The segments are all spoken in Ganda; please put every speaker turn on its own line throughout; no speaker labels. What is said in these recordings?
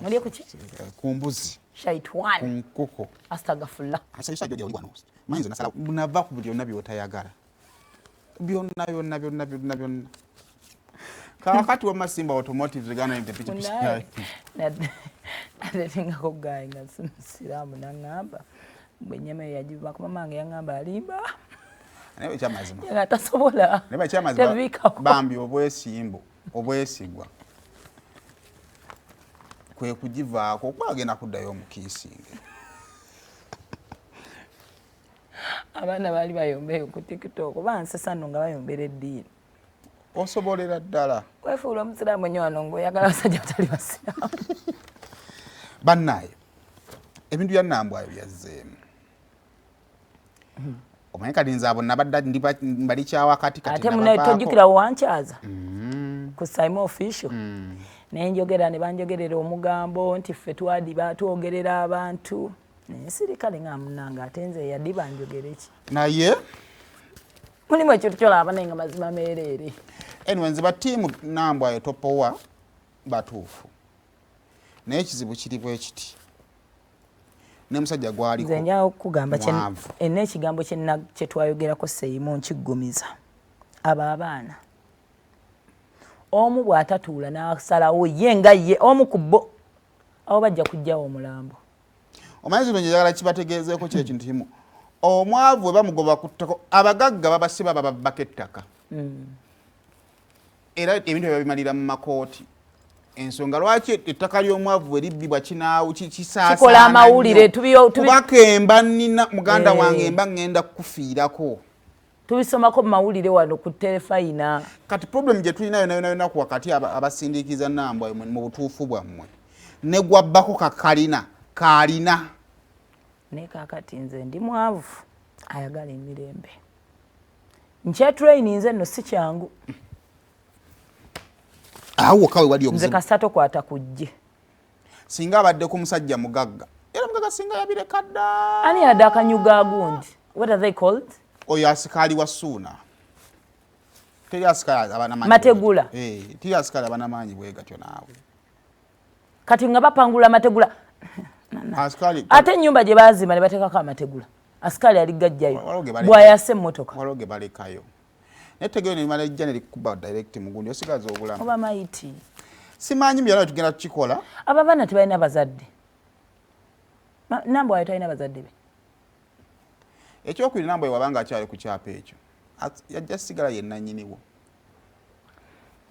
Muli ku ki?
Ku mbuzi.
Shaitwan.
Ku nkoko.
Astagfirullah.
Asayisa jjo oli wano. Mayinza nasala bunava ku byonna byotayagala. Byonna. Kakati wa Masimba Automotive gana ente pikipiki.
Atetingako gayi nga siramu nangamba bwenyama yajiba ku mamange yangamba alimba.
Naye kyamazima.
Nga tasobola.
Naye kyamazima. Bambi obwesigwa. Kwe kugivaako kwagenda kuddayo omukiisinge.
Abaana baali bayombeyo ku TikTok bansesa nno nga bayombera eddiini.
Osobolera ddala.
Weefuula omusiraamu nnyo wano ng'oyagala abasajja batali basiraamu.
Bannaye ebintu bya Nambwayo byazzeemu. Omanyi kati nze abo nabadda mbali kyawakati kati
ate munaye tojjukira wankyaza ku Simon Official naye njogera ne banjogerera omugambo nti ffe twadiba twogerera abantu naye sirikale nga munanga ate nze yadiba njogere ki
naye
mulimu ekintu kyolaba naye nga mazima meereere.
Anyway, nze batiimu Nambwayo topowa batuufu naye ekizibu kiri bwe kiti ne musajja gwaliko
nze nja okugamba ekigambo kye twayogerako Seyimu nkiggumiza abo abaana omu bw'atatuula n'asalawo ye nga ye omu ku bo awo bajja kujjawo omulambo.
Omanyi zino njagala kibategeezeeko kye kintu kimu omwavu we bamugoba ku ttaka abagagga babasiba bababbako ettaka era ebintu bye babimalira mu makooti. Ensonga lwaki ettaka ly'omwavu bwe libbibwa kinaawo kisaasaana
kikola amawulire
kubakemba nina muganda wange emba ngenda kufiirako
tubisomako mu mawulire wano ku terefayina.
Kati problem gye tulina yona ku wakati abasindiikiza Nambwayo mu butuufu bwammwe ne gwabbako kaalina
naye kaakati nze ndi mwavu ayagala emirembe nkyetraininze nno si kyangu.
Awo kawe wali
nze kasita tokwata kujje
singa abadde ku musajja mugagga era mugagga singa yabireka dda.
Ani yadde akanyuga agundi what are they called?
Oyo asikaali wa Suuna. Teri asikaali abanamanyi
Mategula.
Teri asikaali abanamanyi bwe gatyo naawe
kati nga bapangula mategula
asikaali
ate ennyumba gye baazimba ne bateekako amategula asikaali ali gajjayo bw'ayase emmotoka
waloge balekayo. Netegeyo ne mala ejja ne likuba direct mugundi osigaza obulamu
oba maiti
simanyi byala tugenda tukikola.
aba baana tebalina bazadde. Nambwayo talina bazadde be.
Ekyokubiri Nambwayo wabanga akyali ku kyapa ekyo yajja sigala yenna nnyiniwo.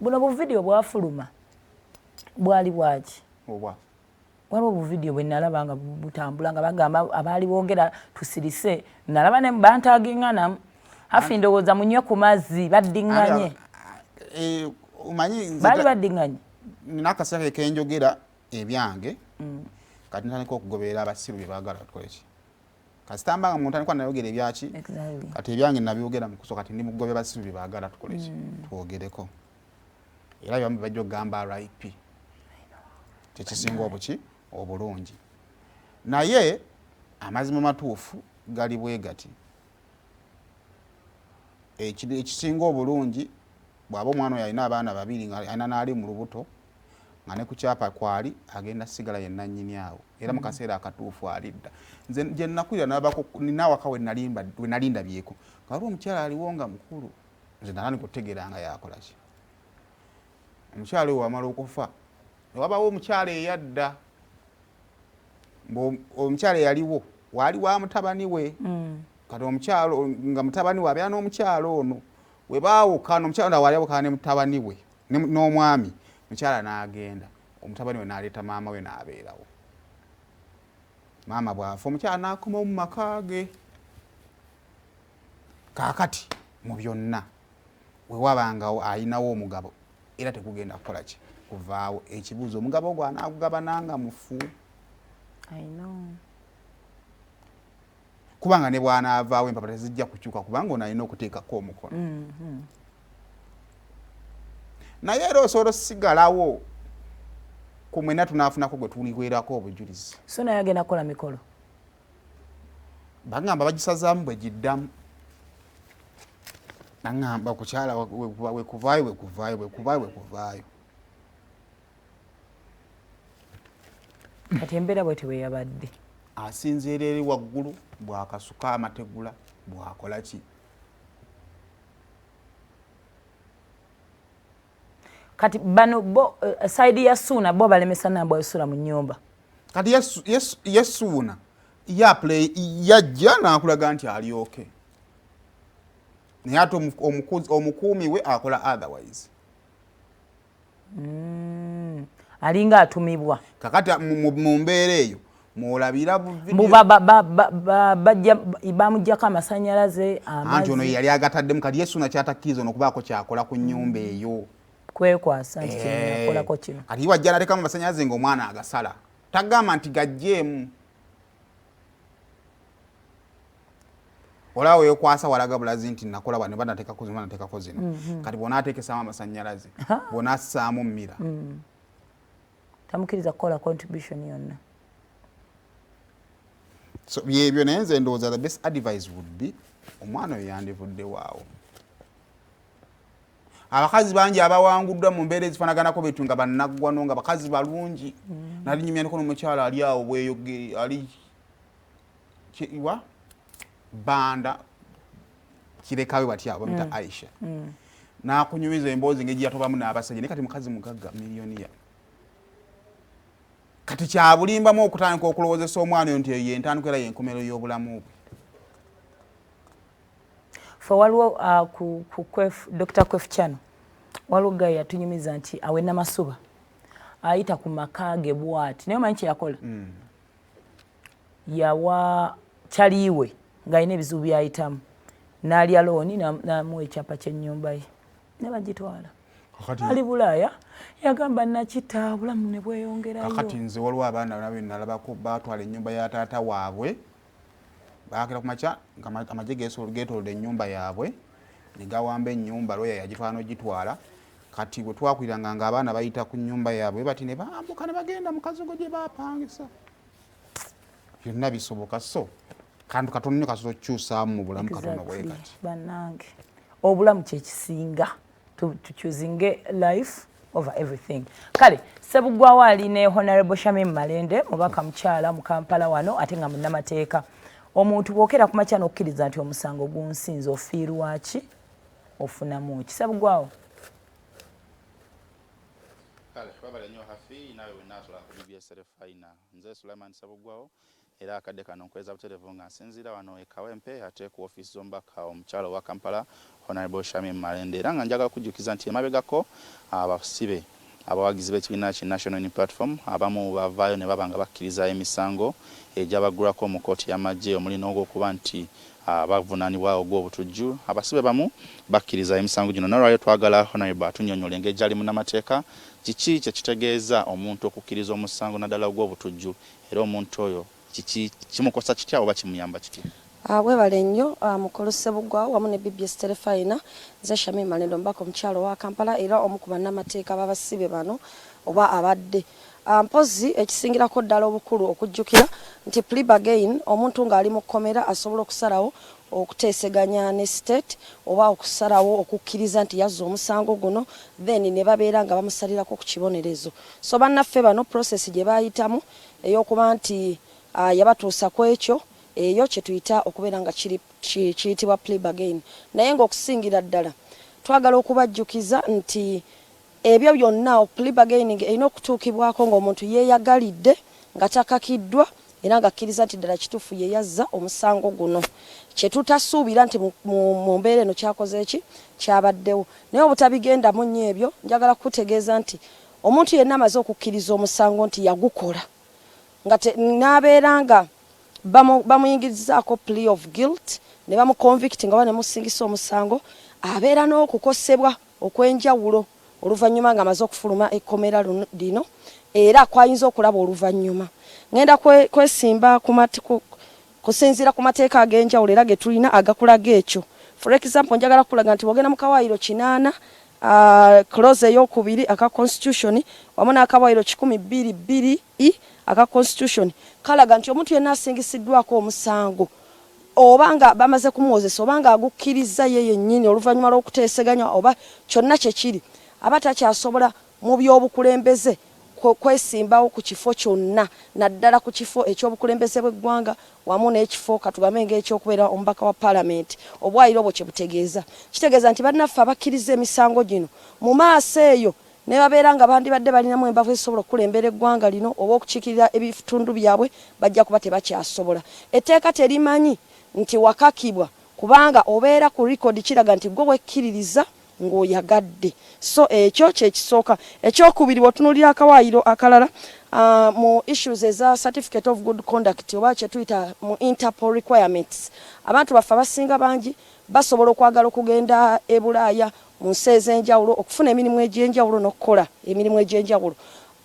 Buno buvidiyo bwafuluma bwali bwaki
Obwa
waliwo buvidiyo bwe nalaba nga butambula nga bagamba abaali boogera tusirise nalaba ne bantaginganamu hafi ndowooza munywe ku mazzi baddiŋŋanye.
Omanyi
baali baddiŋŋanye
nina akaseera kenjogera ebyange kati ntandika okugoberera abasiru bye baagala tukole ki kasitambanga mu ntandikwa nayogera ebyaki kati ebyange nabyogera mu kusooka kati ndi mugobe basiru bye baagala tukole ki twogereko era byamu bajja okugamba RIP kyekisinga obuki obulungi naye amazima matuufu gali bwe gati ekisinga obulungi bw'aba omwana oyo alina abaana babiri alina n'ali mu lubuto nga ne ku kyapa kwali agenda sigala yenna nnyini awo era mu kaseera akatuufu alidda. Nze gye nakulira ninawaka we nalindabyeko nga waliwo omukyala aliwo nga mukulu nze nalani kutegeera nga yakola ki. Omukyala oyo wamala okufa ne wabawo omukyala eyadda omukyala eyaliwo waali wa mutabani we kati omukyalo nga mutabani we abeera n'omukyala ono we baawukana omukyala waali awukana ne mutabani we n'omwami omukyala n'agenda omutabani we n'aleeta maama we n'abeerawo. Maama bw'afa omukyala n'akomawo mu maka ge. Kaakati mu byonna we wabangawo ayinawo omugabo era tekugenda kukola ki kuvaawo ekibuuzo omugabo gwo anaagugaba nanga mufu. Kubanga ne bw'anaavaawo empapa tezijja kukyuka kubanga ono alina okuteekako omukono. Naye era osobola osigalawo ku mwena tunaafunako gwe tuligwerako obujulizi.
So naye agenda kukola mikolo.
Bagamba bagisazaamu bwe giddamu. Nangamba okukyala wekuvaayo.
kati embeera bwe tewe yabadde
asinziira eri waggulu bwakasuka amategula bwakola ki
kati bano bo side ya Suuna bo balemesa nambwa yosula mu nnyumba
kati Suuna yajja n'akulaga nti ali okay naye ate omukuumi we akola otherwise
alinga atumibwa
kakati mu mbeera eyo mwolabira
bamuggyako amasanyalaze
anti ono yali agataddemu kati Suuna kyatakkiriza okubaako kyakola ku nnyumba eyo
kwekwasa nti kinakolako kino
kati wajja natekamu amasanyalaze ng'omwana agasala tagamba nti gajjeemu olawo yekwasa walaga bulazi nti nakola bano banateekako zino banateekako zino kati bw'onaateekesaamu amasanyalaze bw'onaassaamu mmira
tamukiriza kukola contribution yonna
so byebyo naye nze ndowooza the best advice would be omwana oyo yandivuddewo abakazi bangi abawanguddwa mu mbeera ezifanaganako betu nga bannaggwano nga bakazi balungi nali nyumyaniko n'omukyala ali awo bweyoge ali kiwa banda kirekawe bati abo bamita Aisha n'akunyumiza emboozi ng'egi yatobamu n'abasajja naye kati mukazi mugagga miliyoniya kati kyabulimbamu okutandika okulowoozesa omwana oyo nti eyo yentandikwa era yenkomero y'obulamu bwe
fe waliwo Dr. Kwef Chano waliwo gayi yatunyumiza nti awe Namasuba ayita ku maka ge bwati naye omanyi kye yakola yawa kyaliiwe ng'alina ebizibu byayitamu n'alya looni n'amuwa ekyapa ky'ennyumba ye ne bagitwala ali Bulaaya yagamba nakita bulamu ne bweyongerayo
kakati nze waliwo abaana nabe nalabako baatwala ennyumba ya taata waabwe baakira ku makya amagye geetoolodde ennyumba yaabwe ne gawamba ennyumba lwoya yagitwala n'ogitwala kati bwe twakwiranga ng'abaana bayita ku nnyumba yaabwe bati ne bambuka ne bagenda mu kazigo gye baapangisa byonna bisoboka so kantu katono nnyo kasobola okukyusaamu mu bulamu katono bwe kati
bannange obulamu kyekisinga tukyuzinge life over everything kale Ssebuggwawo ali ne Honorable Shamim Malende mubaka mukyala mu Kampala wano ate nga munnamateeka omuntu bwokera ku makya n'okkiriza nti omusango gunsinze ofiirwa ki ofunamu ki Ssebuggwawo
kale babale nnyo hafi nawe wennaatula ku BBS Faina nze Sulaiman Ssebuggwawo era akadde kano nkweza buterevu nga nsinzira wano e Kawempe ate ku ofiisi z'omubaka omukyala wa Kampala Honorable Shamim Malende era nga njagala kujjukiza nti emabegako abasibe abawagizi b'ekibiina ki National Unity Platform abamu bavaayo ne baba nga bakkiriza emisango egyabaggulwako mu kkooti y'amagye omuli n'ogw'okuba nti bavunaanibwa ogw'obutujju abasibe bamu bakkiriza emisango gino nolwaliro twagala Honorable atunnyonnyola engeri gy'ali munnamateeka kiki kye kitegeeza omuntu okukkiriza omusango naddala ogw'obutujju era omuntu oyo kiki kimukosa kitya oba kimuyamba kitya
webale nnyo mukulu Ssebuggwawo wamu ne BBS Faina nze Shamim Malende omubaka omukyalo wa Kampala era omu ku bannamateeka b'abasibe bano oba abadde mpozi ekisingirako ddala obukulu okujjukira nti plea bargain omuntu ng'ali mu kkomera asobola okusalawo okuteeseganya ne state oba okusalawo okukkiriza nti yazza omusango guno then ne babeera nga bamusalirako ku kibonerezo so bannaffe bano process gye bayitamu ey'okuba nti yabatuusa ku ekyo eyo kye tuyita okubeera nga kiyitibwa plea bargain naye ng'okusingira ddala twagala okubajjukiza nti ebyo byonna plea bargaining erina okutuukibwako ng'omuntu yeeyagalidde nga takakiddwa era ng'akkiriza nti ddala kituufu ye yazza omusango guno kye tutasuubira nti mu mbeera eno kyakoze eki kyabaddewo naye obutabigendamu nnyo ebyo njagala kutegeeza nti omuntu yenna amaze okukkiriza omusango nti yagukola nga n'abeera nga bamuyingirizaako plea of guilt ne bamuconvict nga banemusingisa omusango abeera n'okukosebwa okw'enjawulo oluvannyuma nga amaze okufuluma ekkomera lino era kwayinza okulaba oluvannyuma ngenda kwesimba kusinziira ku mateeka ag'enjawulo era ge tulina agakulaga ekyo for example njagala kulaga nti bwogenda mu kawaayiro 8 clause ey'okubiri aka constitution wamu n'akawaayiro 122 aka constitution kalaga nti omuntu yenna asingisiddwako omusango oba nga bamaze kumuwozesa oba nga agukkiriza ye yennyini oluvannyuma lw'okuteeseganya oba kyonna kye kiri aba takyasobola mu by'obukulembeze kwesimbawo ku kifo kyonna naddala ku kifo ekyobukulembeze bw'eggwanga wamu n'ekifo katugambe ng'ekyokubeera omubaka wa paalamenti obwayiro bwo kye butegeeza kitegeeza nti bannaffe abakkiriza emisango gino mu maaso eyo ne babeera nga bandibadde balinamu embavu ezisobola okukulembera eggwanga lino oba okukiikirira ebitundu byabwe bajja kuba tebakyasobola etteeka terimanyi nti wakakibwa kubanga obeera ku likodi kiraga nti gwe wekkiririza ng'oyagadde so ekyo kyekisooka ekyokubiri bw'otunuulira akawaayiro akalala mu issues eza certificate of good conduct oba kye tuyita mu Interpol requirements abantu baffe abasinga bangi basobola okwagala okugenda e Bulaaya mu nsi ez'enjawulo okufuna emirimu egy'enjawulo n'okukola emirimu egy'enjawulo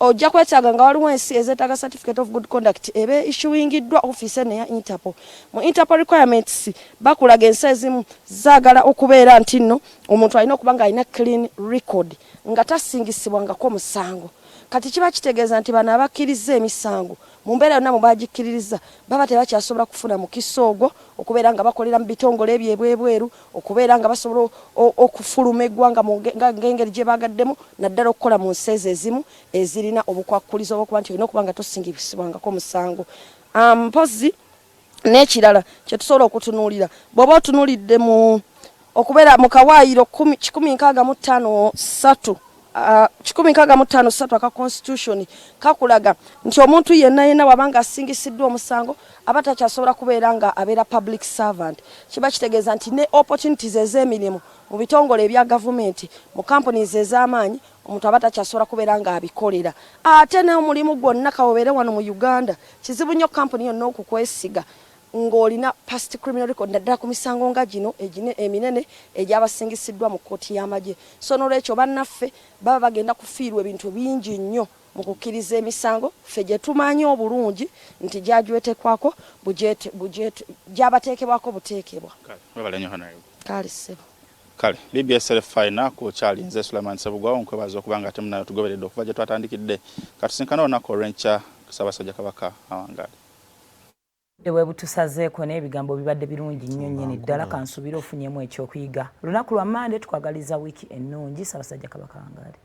ojja kwetaaga nga waliwo ensi ezeetaaga certificate of good conduct ebe issuingiddwa office eno ya Interpol mu Interpol requirements bakulaga ensi ezimu zaagala okubeera nti nno omuntu alina okuba nga alina clean record nga tasingisibwangako musango kati kiba kitegeeza nti bano abakkiriza emisango mu mbeera yonna mu bagikkiririza baba tebakyasobola kufuna mukisa ogwo okubeera nga bakolera mu bitongole ebyebweru okubeera nga basobola okufuluma eggwanga ng'engeri gye baagaddemu naddala okukola mu nsi ezimu ezirina obukwakkulizo obwokuba nti olina okuba nga tosingisibwangako musango mpozi n'ekirala kye tusobola okutunuulira bw'oba otunuulidde mu okubeera mu kawaayiro 165 aka constitution kakulaga nti omuntu yenna wabanga asingisiddwa omusango aba takyasobola kubeera nga abeera public servant kiba kitegeeza nti ne opportunities ez'emirimu mu bitongole ebya gavumenti mu companies ez'amaanyi omuntu aba takyasobola kubeera nga abikolera ate n'omulimu gwonna kawobeere wano mu Uganda kizibu nnyo company yonna okukwesiga ng'olina past criminal record naddala ku misango nga gino eminene egyabasingisiddwa mu kkooti y'amagye so n'olwekyo bannaffe baba bagenda kufiirwa ebintu bingi nnyo mu kukkiriza emisango ffe gye tumanyi obulungi nti gyagwetekwako gyabateekebwako buteekebwa kale ssebo
kale BBS Final ku kyalinze Sulaiman Sebugwawo nkwebaza okuba nga temunayo tugoberedde okuva gye twatandikidde katusinkana olunaku olw'enkya Ssaabasajja Kabaka awangaale
ewe butusazeeko n'ebigambo bibadde birungi nnyo nnyini ddala kansuubira ofunyemu ekyokuyiga lunaku lwa Mande tukwagaliza wiiki ennungi Ssaabasajja Kabaka awangaale.